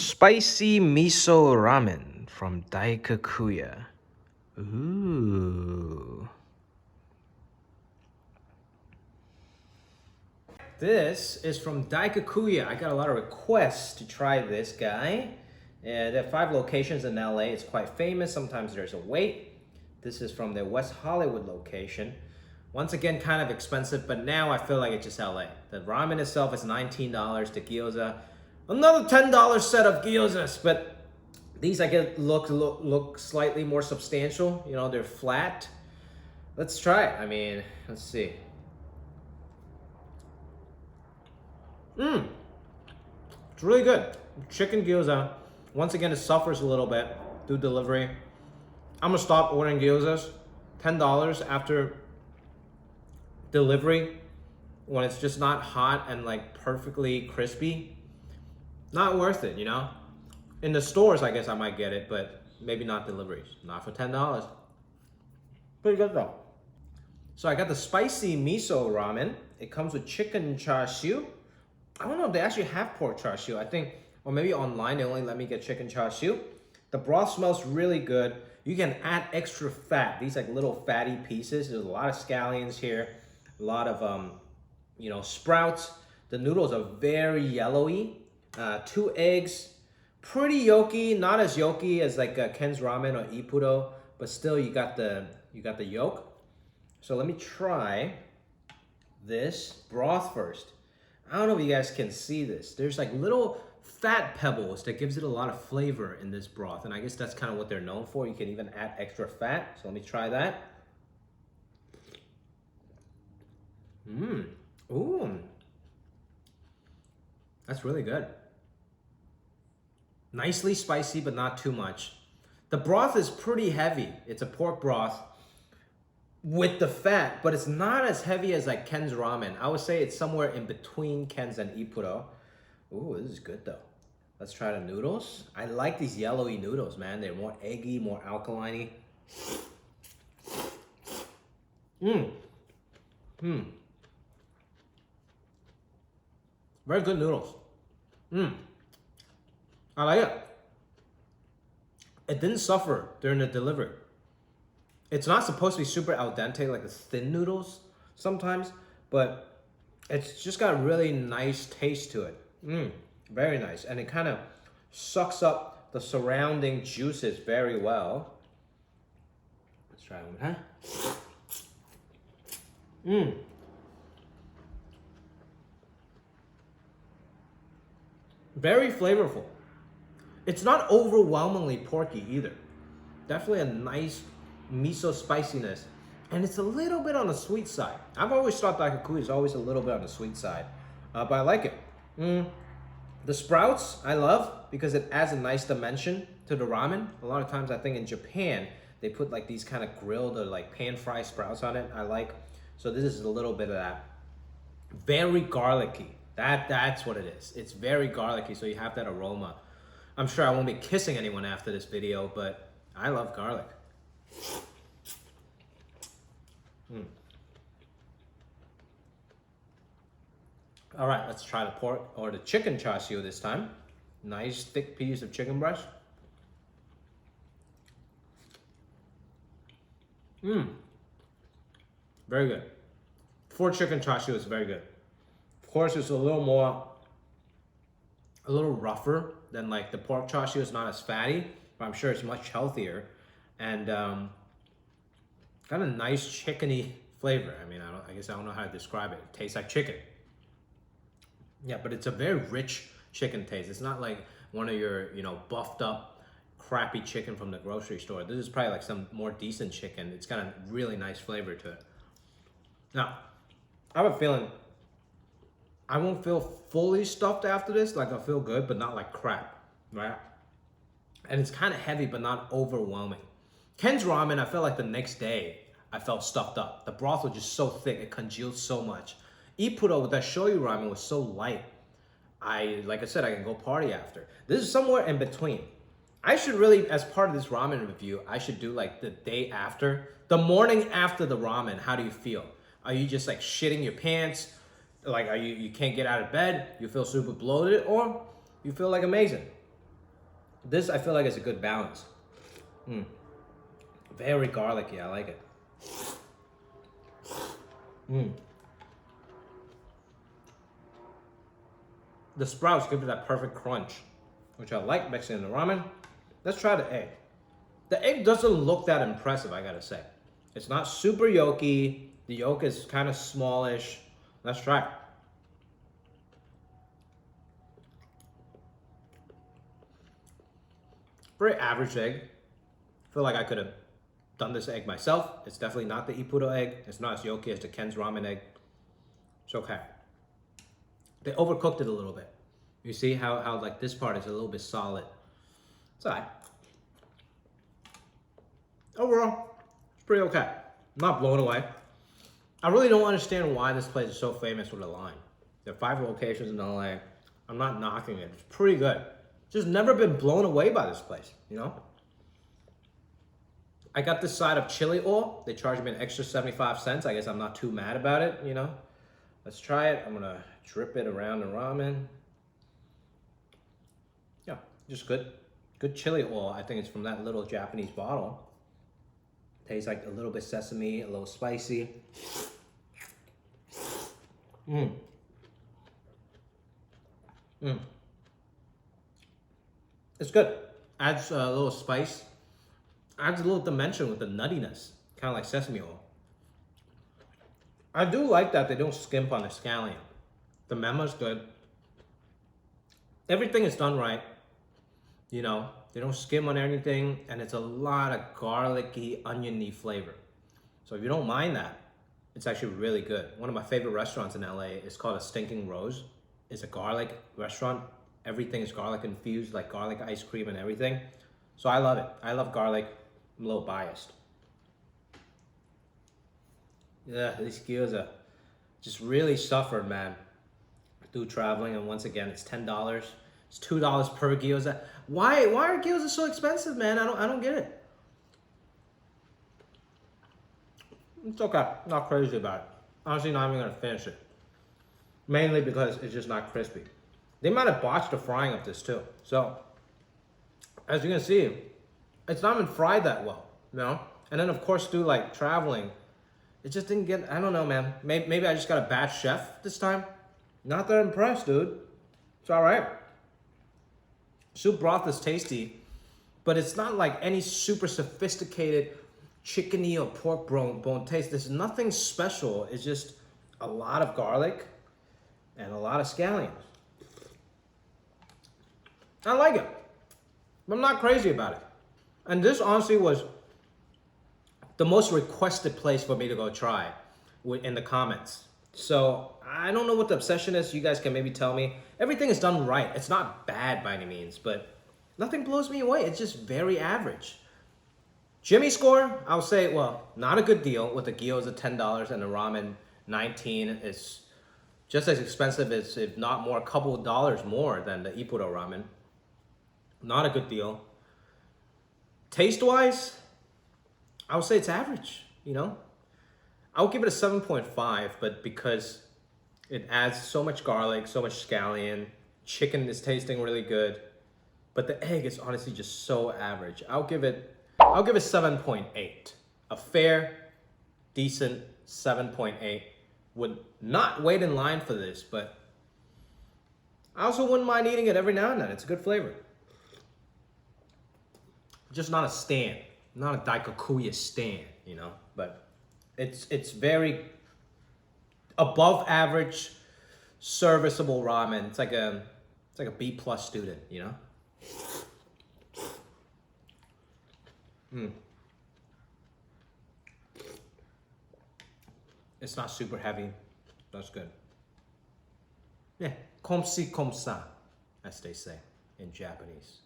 Spicy Miso Ramen from Daikokuya. Ooh. This is from Daikokuya. I got a lot of requests to try this guy. There are 5 locations in LA. It's quite famous. Sometimes there's a wait. This is from their West Hollywood location. Once again, kind of expensive, but now I feel like it's just LA. The ramen itself is $19. The gyoza, another $10 set of gyozas, but these I get look slightly more substantial. You know, they're flat. Let's try it. I mean, let's see. It's really good. Chicken gyoza. Once again, it suffers a little bit through delivery. I'm gonna stop ordering gyozas. $10 after delivery when it's just not hot and like perfectly crispy. Not worth it, you know? In the stores, I guess I might get it, but maybe not deliveries. Not for $10. Pretty good though. So I got the spicy miso ramen. It comes with chicken char siu. I don't know if they actually have pork char siu. I think, or maybe online they only let me get chicken char siu. The broth smells really good. You can add extra fat. These like little fatty pieces. There's a lot of scallions here. A lot of, you know, sprouts. The noodles are very yellowy. 2 eggs. Pretty yolky. Not as yolky as like Ken's Ramen or Ippudo, but still you got the yolk. So let me try this broth first. I don't know if you guys can see this. There's like little fat pebbles that gives it a lot of flavor in this broth, and I guess that's kind of what they're known for. You can even add extra fat. So let me try that. Ooh. That's really good. Nicely spicy, but not too much. The broth is pretty heavy. It's a pork broth with the fat, but it's not as heavy as like Ken's Ramen. I would say it's somewhere in between Ken's and Ippudo. Ooh, this is good though. Let's try the noodles. I like these yellowy noodles, man. They're more eggy, more alkaline-y. Very good noodles. I like it. It didn't suffer during the delivery. It's not supposed to be super al dente like the thin noodles sometimes, but it's just got a really nice taste to it. Very nice. And it kind of sucks up the surrounding juices very well. Let's try one, huh? Very flavorful. It's not overwhelmingly porky either. Definitely a nice miso spiciness. And it's a little bit on the sweet side. I've always thought Daikokuya is always a little bit on the sweet side. But I like it. The sprouts, I love because it adds a nice dimension to the ramen. A lot of times I think in Japan, they put like these kind of grilled or like pan-fried sprouts on it. I like. So this is a little bit of that. Very garlicky. That's what it is. It's very garlicky, so you have that aroma. I'm sure I won't be kissing anyone after this video, but I love garlic. All right, let's try the pork or the chicken char siu this time. Nice thick piece of chicken breast. Very good. For chicken char siu, it's very good. Of course, it's a little rougher than like the pork char siu. It's not as fatty, but I'm sure it's much healthier. And got a nice chickeny flavor. I mean, I guess I don't know how to describe it. It tastes like chicken. Yeah, but it's a very rich chicken taste. It's not like one of your, you know, buffed up, crappy chicken from the grocery store. This is probably like some more decent chicken. It's got a really nice flavor to it. Now, I have a feeling I won't feel fully stuffed after this. Like I'll feel good, but not like crap, right? And it's kind of heavy, but not overwhelming. Ken's Ramen, I felt like the next day, I felt stuffed up. The broth was just so thick, it congealed so much. Ippudo with that shoyu ramen was so light. Like I said, I can go party after. This is somewhere in between. I should really, as part of this ramen review, I should do like the day after, the morning after the ramen. How do you feel? Are you just like shitting your pants? Like, you can't get out of bed? You feel super bloated? Or you feel like amazing? This I feel like is a good balance. Very garlicky, I like it. The sprouts give it that perfect crunch, which I like mixing in the ramen. Let's try the egg. The egg doesn't look that impressive, I gotta say. It's not super yolky. The yolk is kind of smallish. Let's try it. Very average egg. I feel like I could have done this egg myself. It's definitely not the Ippudo egg. It's not as yolky as the Ken's ramen egg. It's okay. They overcooked it a little bit. You see how like this part is a little bit solid. It's alright. Overall, it's pretty okay. I'm not blown away. I really don't understand why this place is so famous with a line. There are 5 locations in LA. I'm not knocking it. It's pretty good. Just never been blown away by this place, you know? I got this side of chili oil. They charged me an extra 75 cents. I guess I'm not too mad about it, you know? Let's try it. I'm gonna drip it around the ramen. Yeah, just good. Good chili oil. I think it's from that little Japanese bottle. Tastes like a little bit sesame, a little spicy. It's good. Adds a little spice. Adds a little dimension with the nuttiness. Kind of like sesame oil. I do like that they don't skimp on the scallion. The memo's good. Everything is done right. You know, they don't skim on anything, and it's a lot of garlicky, oniony flavor. So if you don't mind that, it's actually really good. One of my favorite restaurants in LA is called A Stinking Rose. It's a garlic restaurant. Everything is garlic infused, like garlic ice cream and everything. So I love it. I love garlic. I'm a little biased. Yeah, these gyoza just really suffered, man, through traveling. And once again, it's $10. It's $2 per gyoza. Why are gyoza so expensive, man? I don't get it. It's okay. Not crazy about it. Honestly, not even gonna finish it. Mainly because it's just not crispy. They might have botched the frying of this too. So, as you can see, it's not even fried that well, you know? And then of course, through like traveling, it just didn't get, I don't know, man. Maybe I just got a bad chef this time. Not that impressed, dude. It's all right. Soup broth is tasty, but it's not like any super sophisticated chickeny or pork bone taste. There's nothing special. It's just a lot of garlic and a lot of scallions. I like it. I'm not crazy about it. And this honestly was the most requested place for me to go try in the comments. So I don't know what the obsession is. You guys can maybe tell me. Everything is done right. It's not bad by any means, but nothing blows me away. It's just very average. Jimmy score, I'll say, well, not a good deal with the gyoza $10 and the ramen $19. It's just as expensive as, if not more, a couple of dollars more than the Ippudo ramen. Not a good deal. Taste-wise, I would say it's average, you know? I would give it a 7.5, but because it adds so much garlic, so much scallion, chicken is tasting really good, but the egg is honestly just so average. I'll give it 7.8. A fair, decent 7.8. Would not wait in line for this, but I also wouldn't mind eating it every now and then. It's a good flavor. Just not a stan, not a Daikokuya stan, you know, but it's very above average, serviceable ramen. It's like a B+ student, you know. It's not super heavy. That's good. Yeah, comme ci, comme ça, as they say in Japanese.